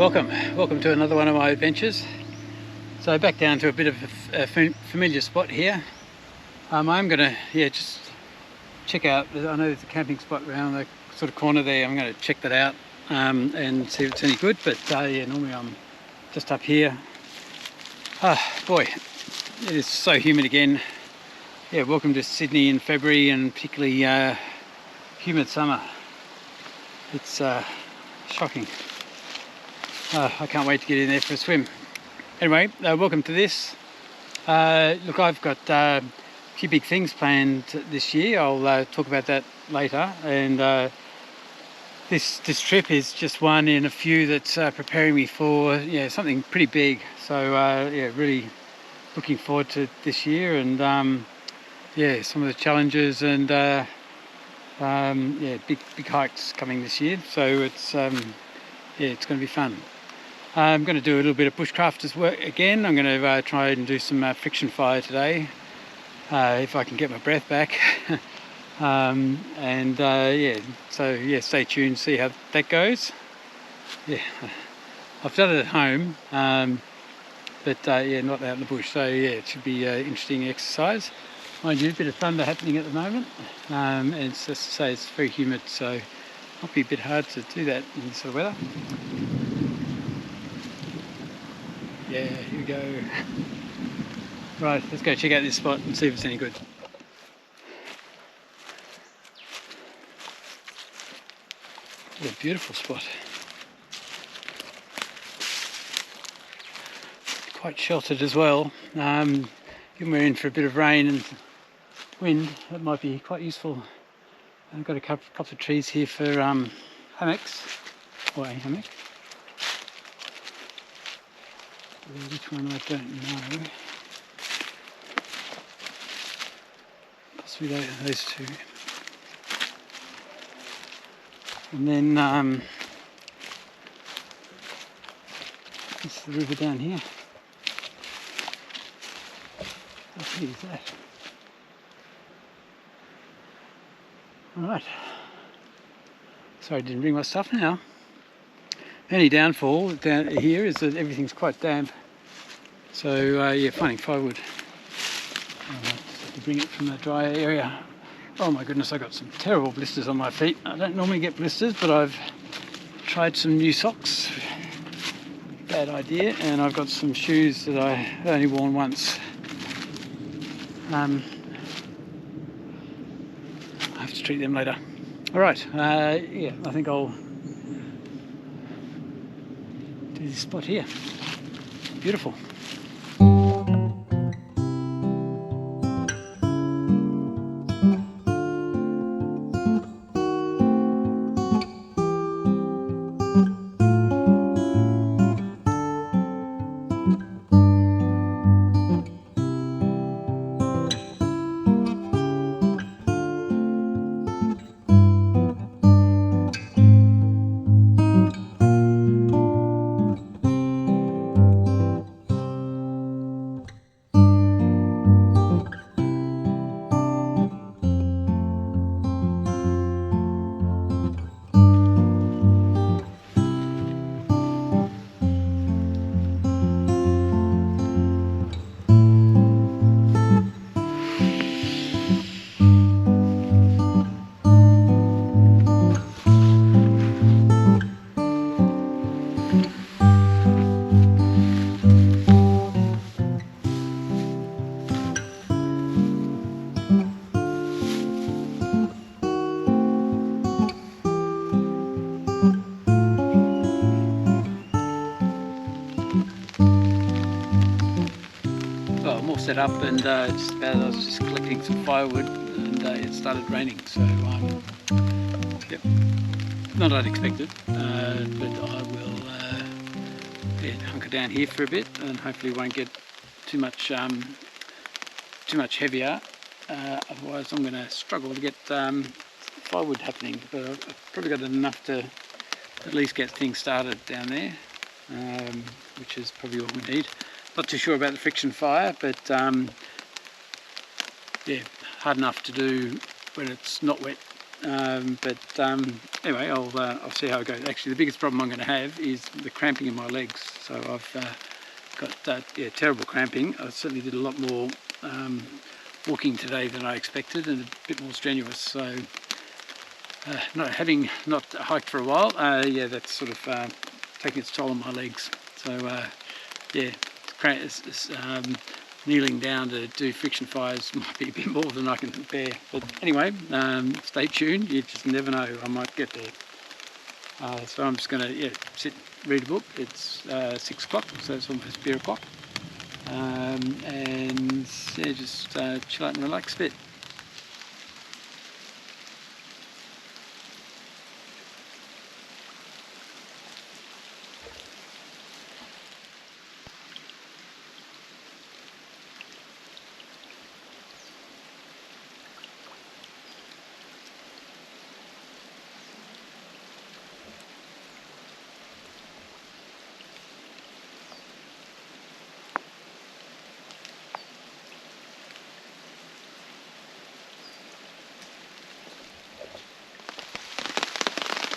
Welcome to another one of my adventures. So back down to a bit of a familiar spot here. I'm going to just check out, I know there's a camping spot around the sort of corner there. I'm going to check that out and see if it's any good, but normally I'm just up here. Boy, it is so humid again. Welcome to Sydney in February, and particularly humid summer. It's shocking. I can't wait to get in there for a swim. Anyway, welcome to this. Look, I've got a few big things planned this year. I'll talk about that later. And this trip is just one in a few that's preparing me for something pretty big. So really looking forward to this year, and some of the challenges and big hikes coming this year. So it's it's going to be fun. I'm going to do a little bit of bushcrafters work again. I'm going to try and do some friction fire today, if I can get my breath back. So stay tuned, see how that goes. I've done it at home, but not out in the bush. So it should be interesting exercise. Mind you, a bit of thunder happening at the moment, and it's just to say it's very humid, so it might be a bit hard to do that in this sort of weather. Yeah, here we go. Right, let's go check out this spot and see if it's any good. What a beautiful spot. Quite sheltered as well. Given we're in for a bit of rain and wind, that might be quite useful. I've got a couple of trees here for hammocks, or a hammock. Which one I don't know. Possibly those two. And then this is the river down here. How pretty is that? Alright. Sorry I didn't bring my stuff now. The only downfall down here is that everything's quite damp. So finding firewood. To bring it from the dry area. Oh my goodness, I got some terrible blisters on my feet. I don't normally get blisters, but I've tried some new socks. Bad idea. And I've got some shoes that I've only worn once. I have to treat them later. Alright, I think I'll do this spot here. Beautiful. I'm all set up, and I was just collecting some firewood, and it started raining, so not unexpected, but I will hunker down here for a bit, and hopefully won't get too much heavier. Otherwise I'm going to struggle to get firewood happening, but I've probably got enough to at least get things started down there, which is probably all we need. Not too sure about the friction fire, but hard enough to do when it's not wet Anyway, I'll see how it goes. Actually, the biggest problem I'm going to have is the cramping in my legs. So I've got terrible cramping. I certainly did a lot more walking today than I expected, and a bit more strenuous. So not hiked for a while, that's sort of taking its toll on my legs. So kneeling down to do friction fires might be a bit more than I can bear. But anyway, stay tuned. You just never know. I might get there. So I'm just going to sit, read a book. It's 6 o'clock, so it's almost beer o'clock. And just chill out and relax a bit.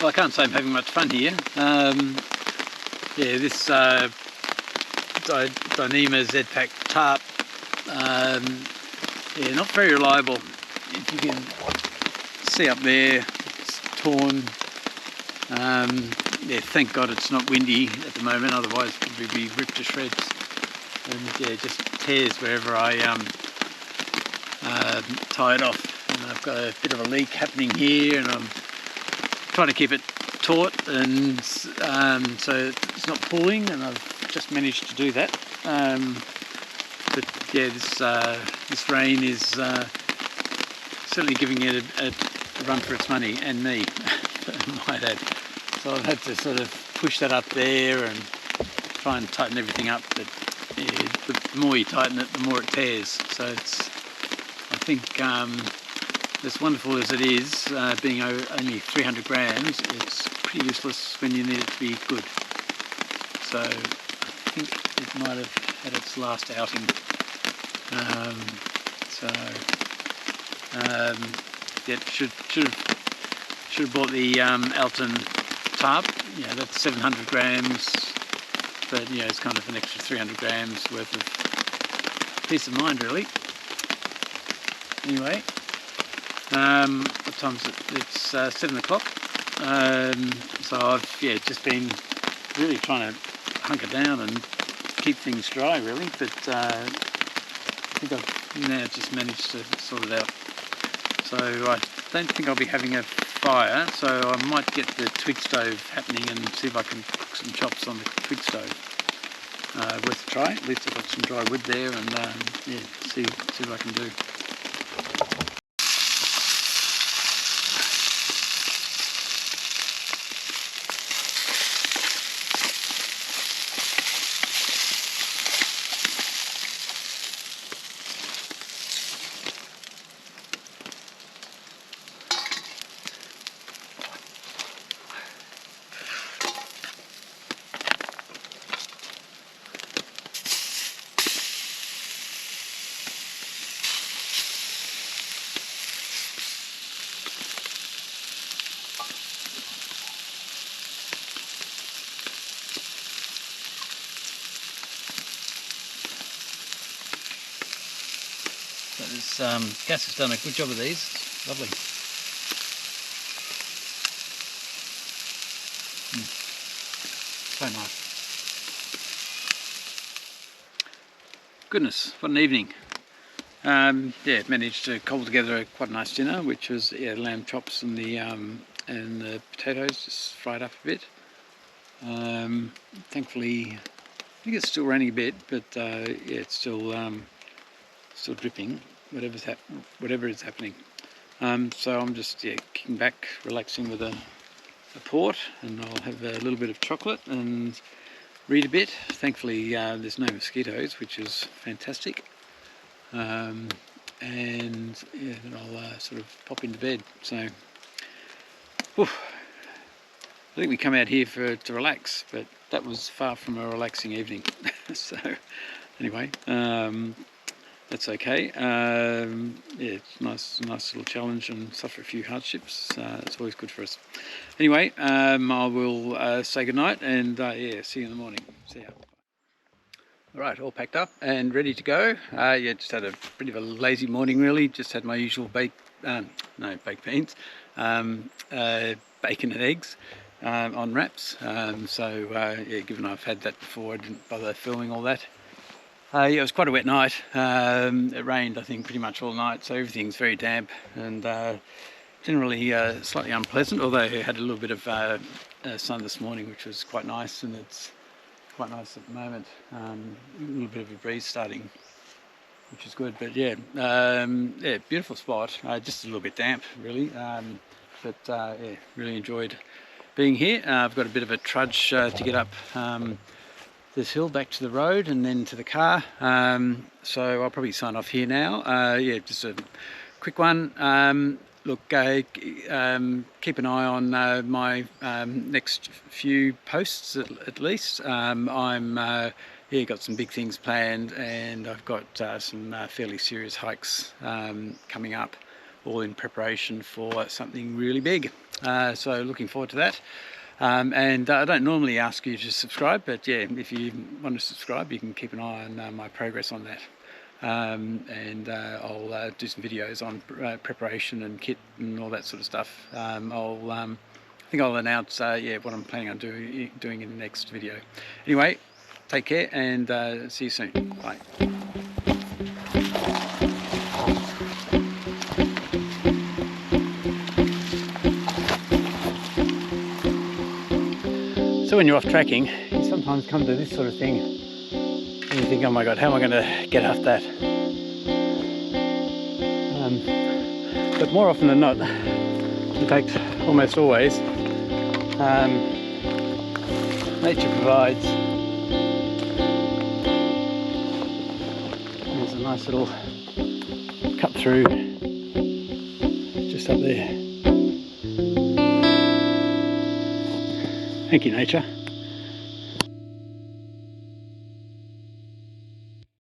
Well, I can't say I'm having much fun here. This Dyneema Z-Pack Tarp, not very reliable. If you can see up there, it's torn. Thank God it's not windy at the moment, otherwise it would be ripped to shreds. And it just tears wherever I tie it off. And I've got a bit of a leak happening here, and I'm trying to keep it taut, and so it's not pulling, and I've just managed to do that. This rain is certainly giving it a run for its money, and me, I might add. So I've had to sort of push that up there and try and tighten everything up, but the more you tighten it, the more it tears. So I think as wonderful as it is, being only 300 grams, it's pretty useless when you need it to be good. So I think it might have had its last outing. Should have bought the Alton Tarp. That's 700 grams, but it's kind of an extra 300 grams worth of peace of mind, really. Anyway. What time is it? It's 7 o'clock. So I've just been really trying to hunker down and keep things dry, really. But I think I've now just managed to sort it out. So I don't think I'll be having a fire. So I might get the twig stove happening and see if I can cook some chops on the twig stove. Worth a try. At least I've got some dry wood there, and see what I can do. This gas has done a good job of these. Lovely. So nice. Goodness, what an evening. Managed to cobble together quite a nice dinner, which was lamb chops and the potatoes just fried up a bit. Thankfully, I think it's still raining a bit, but it's still dripping. Whatever is happening. So I'm just kicking back, relaxing with a port, and I'll have a little bit of chocolate and read a bit. Thankfully there's no mosquitoes, which is fantastic. Then I'll sort of pop into bed. So I think we come out here to relax, but that was far from a relaxing evening. So anyway, that's okay. Yeah, it's nice little challenge and suffer a few hardships. It's always good for us. Anyway, I will say goodnight and yeah, see you in the morning. See ya. All right, all packed up and ready to go. Yeah, just had a bit of a lazy morning really. Just had my usual baked beans, bacon and eggs on wraps. So yeah, given I've had that before, I didn't bother filming all that. Yeah, it was quite a wet night. It rained, I think, pretty much all night, so everything's very damp and generally slightly unpleasant. Although I had a little bit of sun this morning, which was quite nice, and it's quite nice at the moment. A little bit of a breeze starting, which is good. But yeah, yeah, beautiful spot. Just a little bit damp, really. But yeah, really enjoyed being here. I've got a bit of a trudge to get up this hill back to the road and then to the car. So I'll probably sign off here now. Yeah, just a quick one. Look, keep an eye on my next few posts at least. I'm yeah, got some big things planned, and I've got some fairly serious hikes coming up, all in preparation for something really big. So looking forward to that. And I don't normally ask you to subscribe, but yeah, if you want to subscribe, you can keep an eye on my progress on that. And I'll do some videos on preparation and kit and all that sort of stuff. I think I'll announce yeah, what I'm planning on doing in the next video. Anyway, take care and see you soon. Bye. So when you're off tracking, you sometimes come to this sort of thing and you think, oh my god, how am I going to get off that? But more often than not, in fact almost always, nature provides. There's a nice little cut through just up there. Thank you, nature.